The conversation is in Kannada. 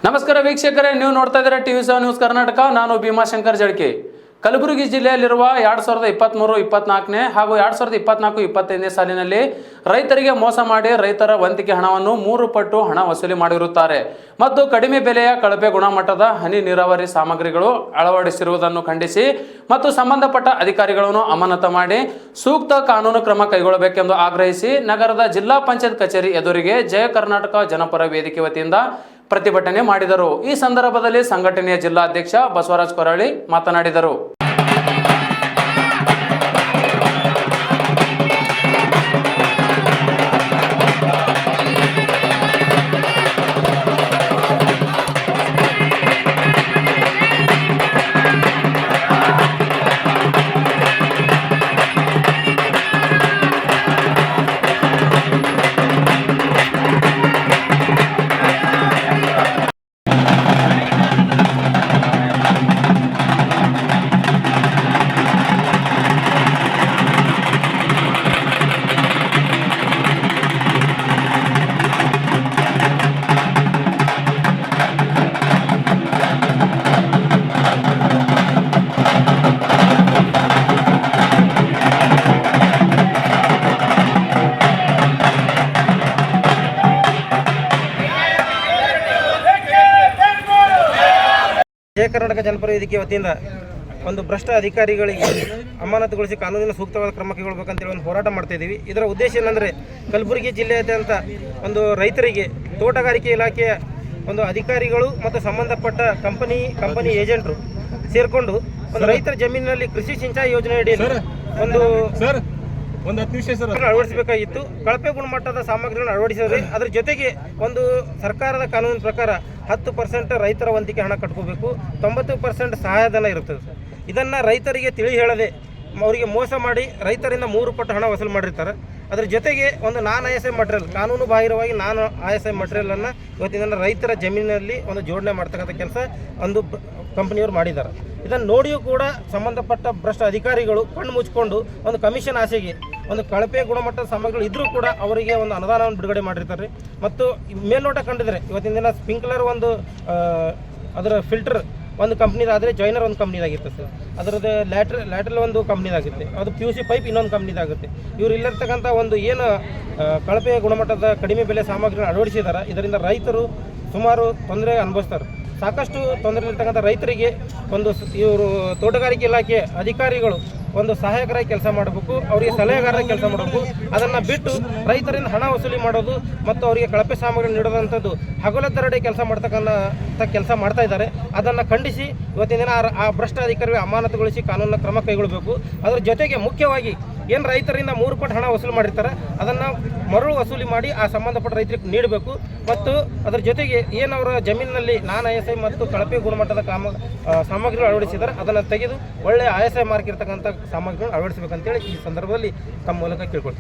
ನಮಸ್ಕಾರ ವೀಕ್ಷಕರೇ, ನೀವು ನೋಡ್ತಾ ಇದ್ದೀರಾ ಟಿವಿ7 ನ್ಯೂಸ್ ಕರ್ನಾಟಕ. ನಾನು ಭೀಮಾಶಂಕರ್ ಜಳಕೆ. ಕಲಬುರಗಿ ಜಿಲ್ಲೆಯಲ್ಲಿರುವ 2023-24 ಹಾಗೂ 2024-25 ಸಾಲಿನಲ್ಲಿ ರೈತರಿಗೆ ಮೋಸ ಮಾಡಿ ರೈತರ ವಂತಿಕೆ ಹಣವನ್ನು 3 ಪಟ್ಟು ಹಣ ವಸೂಲಿ ಮಾಡಿರುತ್ತಾರೆ ಮತ್ತು ಕಡಿಮೆ ಬೆಲೆಯ ಕಳಪೆ ಗುಣಮಟ್ಟದ ಹನಿ ನೀರಾವರಿ ಸಾಮಗ್ರಿಗಳು ಅಳವಡಿಸಿರುವುದನ್ನು ಖಂಡಿಸಿ ಮತ್ತು ಸಂಬಂಧಪಟ್ಟ ಅಧಿಕಾರಿಗಳನ್ನು ಅಮಾನತು ಮಾಡಿ ಸೂಕ್ತ ಕಾನೂನು ಕ್ರಮ ಕೈಗೊಳ್ಳಬೇಕೆಂದು ಆಗ್ರಹಿಸಿ ನಗರದ ಜಿಲ್ಲಾ ಪಂಚಾಯತ್ ಕಚೇರಿ ಎದುರಿಗೆ ಜಯ ಕರ್ನಾಟಕ ಜನಪರ ವೇದಿಕೆ ವತಿಯಿಂದ ಪ್ರತಿಭಟನೆ ಮಾಡಿದರು. ಈ ಸಂದರ್ಭದಲ್ಲಿ ಸಂಘಟನೆಯ ಜಿಲ್ಲಾಧ್ಯಕ್ಷ ಬಸವರಾಜ್ ಕೊರಳಿ ಮಾತನಾಡಿದರು. ಜಯ ಕರ್ನಾಟಕ ಜನಪರ ವೇದಿಕೆ ವತಿಯಿಂದ ಒಂದು ಭ್ರಷ್ಟ ಅಧಿಕಾರಿಗಳಿಗೆ ಅಮಾನತುಗೊಳಿಸಿ ಕಾನೂನಿನ ಸೂಕ್ತವಾದ ಕ್ರಮ ಕೈಗೊಳ್ಳಬೇಕಂತೇಳಿ ಒಂದು ಹೋರಾಟ ಮಾಡ್ತಾ ಇದ್ದೀವಿ. ಇದರ ಉದ್ದೇಶ ಏನಂದರೆ ಕಲಬುರಗಿ ಜಿಲ್ಲೆಯಾದ್ಯಂತ ಒಂದು ರೈತರಿಗೆ ತೋಟಗಾರಿಕೆ ಇಲಾಖೆಯ ಒಂದು ಅಧಿಕಾರಿಗಳು ಮತ್ತು ಸಂಬಂಧಪಟ್ಟ ಕಂಪನಿ ಏಜೆಂಟರು ಸೇರಿಕೊಂಡು ಒಂದು ರೈತರ ಜಮೀನಿನಲ್ಲಿ ಕೃಷಿ ಸಿಂಚಾಯಿ ಯೋಜನೆ ಅಡಿಯಲ್ಲಿ ಒಂದು ಅಳವಡಿಸಬೇಕಾಗಿತ್ತು. ಕಳಪೆ ಗುಣಮಟ್ಟದ ಸಾಮಗ್ರಿಗಳನ್ನು ಅಳವಡಿಸಿದ್ರೆ ಅದರ ಜೊತೆಗೆ ಒಂದು ಸರ್ಕಾರದ ಕಾನೂನಿನ ಪ್ರಕಾರ 10% ರೈತರ ವಂತಿಕೆ ಹಣ ಕಟ್ಕೋಬೇಕು, 90% ಸಹಾಯಧನ ಇರುತ್ತದೆ. ಇದನ್ನು ರೈತರಿಗೆ ತಿಳಿ ಹೇಳದೆ ಅವರಿಗೆ ಮೋಸ ಮಾಡಿ ರೈತರಿಂದ 3 ಪಟ್ಟು ಹಣ ವಸೂಲು ಮಾಡಿರ್ತಾರೆ. ಅದರ ಜೊತೆಗೆ ಒಂದು ISI ಮಟೀರಿಯಲ್, ಕಾನೂನು ಬಾಹಿರವಾಗಿ ISI ಮಟೀರಿಯಲನ್ನು ಇವತ್ತಿನ ರೈತರ ಜಮೀನಿನಲ್ಲಿ ಒಂದು ಜೋಡಣೆ ಮಾಡ್ತಕ್ಕಂಥ ಕೆಲಸ ಒಂದು ಕಂಪನಿಯವರು ಮಾಡಿದ್ದಾರೆ. ಇದನ್ನು ನೋಡಿಯೂ ಕೂಡ ಸಂಬಂಧಪಟ್ಟ ಭ್ರಷ್ಟ ಅಧಿಕಾರಿಗಳು ಕಣ್ಣು ಮುಚ್ಚಿಕೊಂಡು ಒಂದು ಕಮಿಷನ್ ಆಸೆಗೆ ಒಂದು ಕಳಪೆ ಗುಣಮಟ್ಟದ ಸಾಮಗ್ರಿಗಳು ಇದ್ದರೂ ಕೂಡ ಅವರಿಗೆ ಒಂದು ಅನುದಾನವನ್ನು ಬಿಡುಗಡೆ ಮಾಡಿರ್ತಾರೆ. ಮತ್ತು ಮೇಲ್ನೋಟ ಕಂಡಿದ್ದಾರೆ ಇವತ್ತಿನ ದಿನ ಸ್ಪ್ರಿಂಕ್ಲರ್ ಒಂದು ಅದರ ಫಿಲ್ಟರ್ ಒಂದು ಕಂಪ್ನಿದಾದರೆ ಜಾಯ್ನರ್ ಒಂದು ಕಂಪ್ನಿದಾಗಿರುತ್ತೆ ಸರ್. ಅದರದ್ದು ಲ್ಯಾಟ್ರಲ್ ಒಂದು ಕಂಪ್ನಿದಾಗುತ್ತೆ, ಅದು PUC ಪೈಪ್ ಇನ್ನೊಂದು ಕಂಪ್ನಿದಾಗುತ್ತೆ. ಇವರು ಇಲ್ಲಿರ್ತಕ್ಕಂಥ ಒಂದು ಏನು ಕಳಪೆ ಗುಣಮಟ್ಟದ ಕಡಿಮೆ ಬೆಲೆ ಸಾಮಗ್ರಿಗಳನ್ನು ಅಳವಡಿಸಿದ್ದಾರೆ. ಇದರಿಂದ ರೈತರು ಸುಮಾರು ತೊಂದರೆ ಅನುಭವಿಸ್ತಾರೆ. ಸಾಕಷ್ಟು ತೊಂದರೆ ಇರ್ತಕ್ಕಂಥ ರೈತರಿಗೆ ಒಂದು ಇವರು ತೋಟಗಾರಿಕೆ ಇಲಾಖೆ ಅಧಿಕಾರಿಗಳು ಒಂದು ಸಹಾಯಕರಾಗಿ ಕೆಲಸ ಮಾಡಬೇಕು, ಅವರಿಗೆ ಸಲಹೆಗಾರರಾಗಿ ಕೆಲಸ ಮಾಡಬೇಕು. ಅದನ್ನು ಬಿಟ್ಟು ರೈತರಿಂದ ಹಣ ವಸೂಲಿ ಮಾಡೋದು ಮತ್ತು ಅವರಿಗೆ ಕಳಪೆ ಸಾಮಗ್ರಿ ನೀಡೋದಂಥದ್ದು ಹಗಲೊತ್ತರಡೆ ಕೆಲಸ ಮಾಡ್ತಾ ಇದ್ದಾರೆ. ಅದನ್ನು ಖಂಡಿಸಿ ಇವತ್ತಿನ ದಿನ ಆ ಭ್ರಷ್ಟ ಅಧಿಕಾರಿಗಳಿಗೆ ಅಮಾನತುಗೊಳಿಸಿ ಕಾನೂನಿನ ಕ್ರಮ ಕೈಗೊಳ್ಳಬೇಕು. ಅದರ ಜೊತೆಗೆ ಮುಖ್ಯವಾಗಿ ಏನು ರೈತರಿಂದ 3 ಪಟ್ಟು ಹಣ ವಸೂಲು ಮಾಡಿರ್ತಾರೆ ಅದನ್ನು ಮರಳು ವಸೂಲಿ ಮಾಡಿ ಆ ಸಂಬಂಧಪಟ್ಟ ರೈತರಿಗೆ ನೀಡಬೇಕು. ಮತ್ತು ಅದರ ಜೊತೆಗೆ ಏನು ಅವರ ಜಮೀನಿನಲ್ಲಿ ISI ಮತ್ತು ಕಳಪೆ ಗುಣಮಟ್ಟದ ಸಾಮಗ್ರಿಗಳು ಅಳವಡಿಸಿದ್ದಾರೆ ಅದನ್ನು ತೆಗೆದು ಒಳ್ಳೆಯ ISI ಮಾರ್ಕ್ ಇರ್ತಕ್ಕಂಥ ಸಾಮಗ್ರಿಗಳನ್ನು ಅಳವಡಿಸಬೇಕಂತೇಳಿ ಈ ಸಂದರ್ಭದಲ್ಲಿ ತಮ್ಮ ಮೂಲಕ ಕೇಳ್ಕೊಳ್ತೀವಿ.